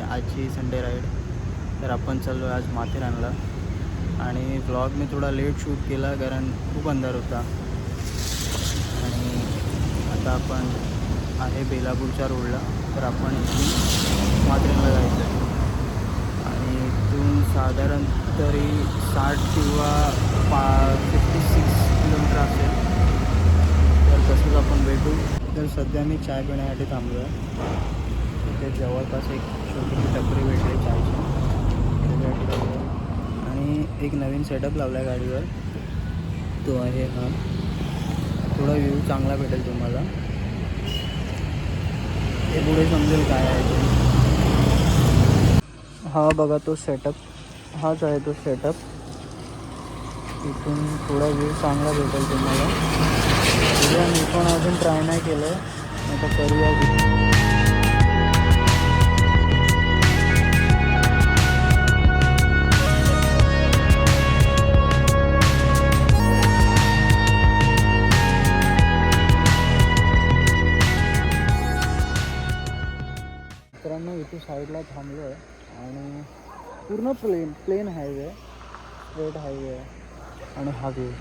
आजची Sunday ride. तर आपण चाललो आज माथेरानला आणि व्लॉग मी थोडा लेट शूट केला कारण खूप अंधार होता. आणि आता आपण आहे बेलापूरच्या रोडला. तर आपण इथून माथेरानला जायचं आहे आणि इथून साधारण तरी 60 किंवा 56 किलोमीटर असेल. तर तसंच आपण भेटू. तर सध्या मी चाय पिण्यासाठी थांबलो आहे. तिथे जवळपास एक छोटीशी टपरी भेटली चायची त्याच्यासाठी. आणि एक नवीन सेटअप लावला आहे गाडीवर, तो आहे हा. थोडा व्ह्यू चांगला भेटेल तुम्हाला, हे पुढे समजेल काय आहे ते. हा बघा तो सेटअप, हाच आहे तो सेटअप. इथून थोडा व्ह्यू चांगला भेटेल तुम्हाला. मी पण अजून ट्राय नाही केलं आहे, आता करूया. मित्रांनो इथे साईडला थांबलो आहे आणि पूर्ण प्लेन हायवे, स्ट्रेट हायवे आहे आणि हा व्ह्यू.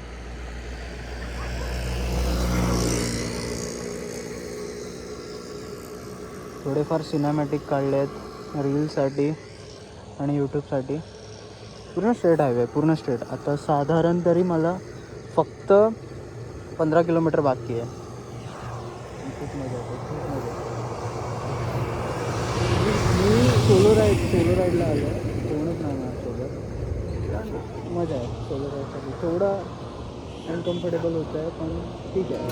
थोडेफार सिनेमॅटिक काढले आहेत रीलसाठी आणि यूट्यूबसाठी. पूर्ण स्ट्रेट हायवे, पूर्ण स्ट्रेट. आता साधारण तरी मला फक्त 15 किलोमीटर बाकी आहे. खूप मजा येते, खूप मजा येते. मी सोलो राईडला आलो आहे, कोणच नाही माझ्यासोबत. मजा आहे सोलो राईडसाठी. थोडा अनकम्फर्टेबल होतं आहे पण ठीक आहे.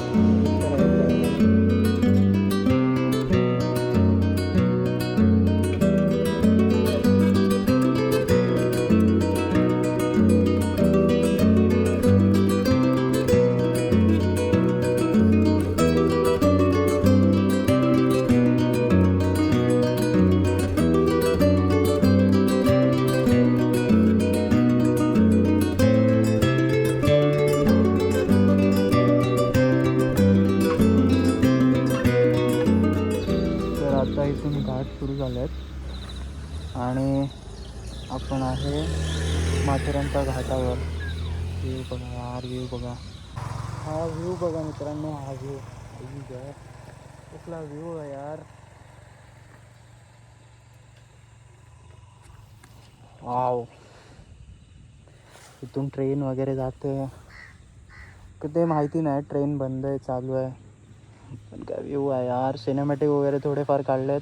आता इथून घाट सुरू झाले आहेत आणि आपण आहे माथेरानच्या घाटावर. व्ह्यू बघा यार, व्ह्यू बघा, हा व्ह्यू बघा मित्रांनो, हा व्ह्यू. कुठला व्ह्यू आहे यार. वाव. इथून ट्रेन वगैरे जाते ते माहिती नाही, ट्रेन बंद आहे चालू आहे पण काय व्ह्यू आहे यार. सिनेमॅटिक वगैरे थोडेफार काढलेत.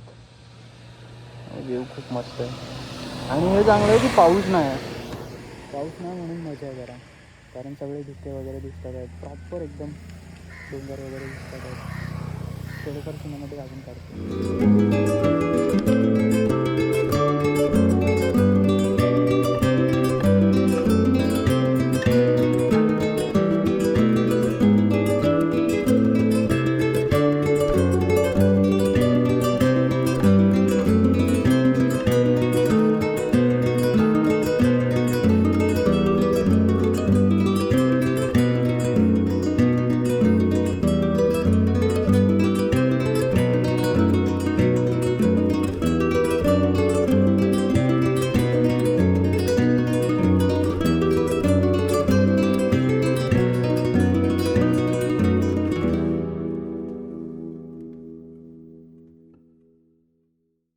व्ह्यू खूप मस्त आहे आणि हे चांगलं आहे की पाऊस नाही म्हणून मजा आहे जरा. कारण सगळे धुके वगैरे दिसतात आहेत, प्रॉपर एकदम डोंगर वगैरे दिसतात आहेत. थोडेफार सिनेमॅटिक अजून काढतो.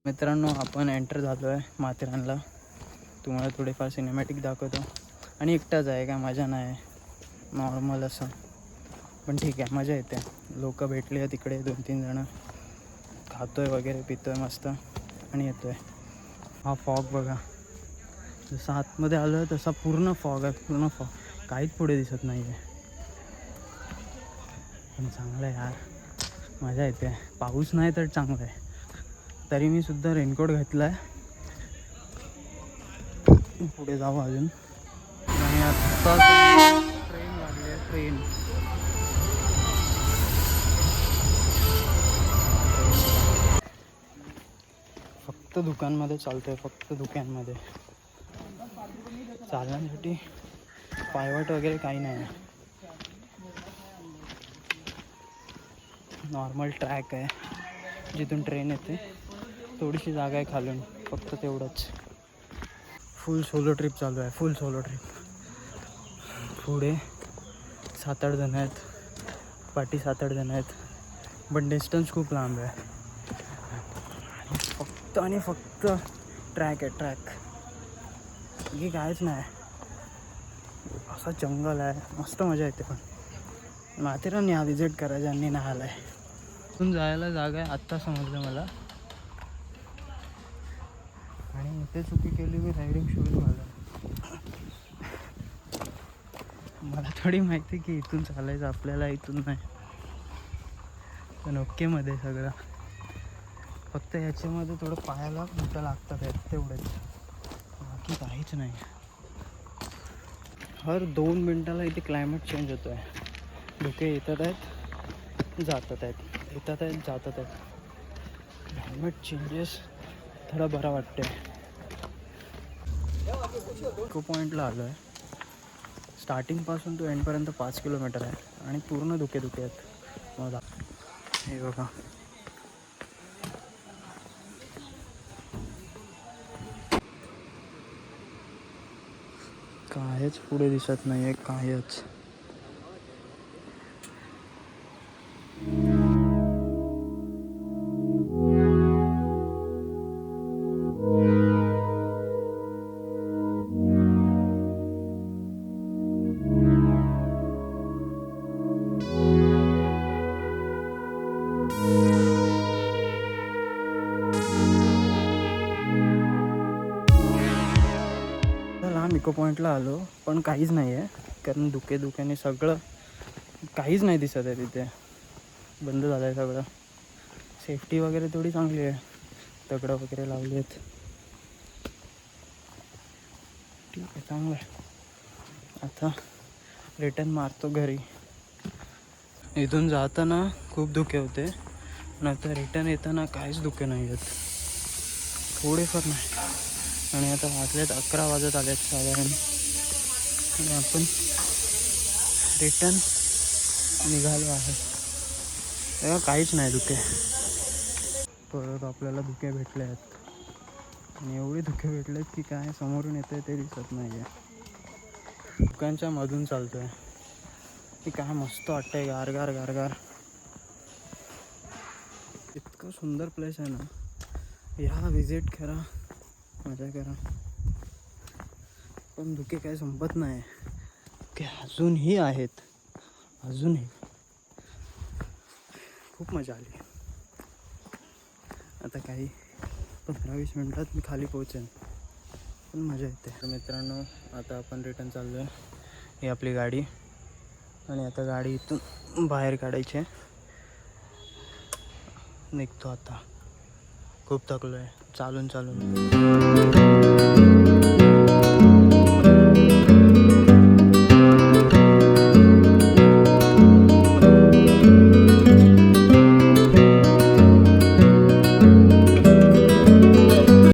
मित्रांनो आपण एंटर झालो आहे माथेरानला. तुम्हाला थोडेफार सिनेमॅटिक दाखवतो. आणि एकटाच आहे, काय मजा नाही, नॉर्मल असं. पण ठीक आहे, मजा येते. लोक भेटले आहे तिकडे 2-3 जणं. खातो आहे वगैरे, पितो आहे मस्त आणि येतो आहे. हा फॉग बघा, जसं आतमध्ये आलो आहे तसा पूर्ण फॉग आहे, पूर्ण फॉग. काहीच पुढे दिसत नाही आहे. पण चांगलं आहे यार, मजा येते. पाऊस नाही तर चांगलं आहे. तरी मी सुद्धा रेनकोट घातला आहे. पुढे जाऊ अजून. आणि आत्ता ट्रेन लागली आहे, ट्रेन. फक्त दुकानमध्ये चालतो आहे, फक्त दुकानमध्ये. चालण्यासाठी पायवाट वगैरे काही नाही आहे. नॉर्मल ट्रॅक आहे जिथून ट्रेन येते. थोडीशी जागा आहे खालून. फक्त तेवढंच. फुल सोलो ट्रिप चालू आहे, फुल सोलो ट्रिप. पुढे 7-8 जण आहेत, पाठी 7-8 जण आहेत, पण डिस्टन्स खूप लांब आहे. आणि फक्त ट्रॅक आहे, ट्रॅक. की काहीच नाही, असा जंगल आहे, मस्त मजा येते. पण माथेरान या विजिट करा ज्यांनी नाही आला आहे. इथून जायला जागा आहे आत्ता समजलं मला. आणि इथे चुकी केली मी रायडिंग शूज घालून. मला थोडी माहिती की इथून चालायचं आपल्याला, इथून नाही. पण ओकेमध्ये सगळं, फक्त ह्याच्यामध्ये थोडं पायाला मोठं लागतात आहेत तेवढेच, बाकी काहीच नाही. हर 2 मिनटाला इथे क्लायमेट चेंज होतो आहे. धुके येतात आहेत, जातात आहेत, येतात आहेत, जातात आहेत. क्लायमेट चेंजेस थोडा बरा वाटते. इको पॉईंटला आलो आहे. स्टार्टिंगपासून तो एंडपर्यंत 5 किलोमीटर आहे आणि पूर्ण धुके धुके आहेत. मला हे बघा, कायच पुढे दिसत नाही आहे, कायच. लांब इको पॉईंटला आलो पण काहीच नाही आहे, कारण धुक्याने सगळं काहीच नाही दिसत आहे. तिथे बंद झालं आहे सगळं. सेफ्टी वगैरे थोडी चांगली आहे, दगडं वगैरे लावली आहेत. ठीक आहे, चांगलं आहे. आता रिटर्न मारतो घरी. इथून जाताना खूप धुके होते, नंतर रिटर्न येताना काहीच धुके नाही आहेत, थोडेफार नाही. आणि आता वाजलेत 11 वाजत आलेत साधारण, आणि आपण रिटर्न निघालो आहे. तेव्हा काहीच नाही धुके. परत आपल्याला धुके भेटले आहेत, आणि एवढे धुके भेटलेत की काय समोरून येतं आहे ते दिसत नाही आहे. धुक्यांच्या मधून चालतो आहे की काय मस्त वाटतं आहे, गारगार गारगार. इतकं सुंदर प्लेस आहे ना, या विजिट करा, मजा करा. पण धुके काय संपत नाही की, अजूनही आहेत, अजूनही. खूप मजा आली. आता काही 15-20 मिनटात मी खाली पोहोचेन, पण मजा येते. तर मित्रांनो, आता आपण रिटर्न चाललो आहे. ही आपली गाडी, आणि आता गाडी इथून बाहेर काढायची आहे. निघतो आता. खूप थकलो आहे चालून चालून.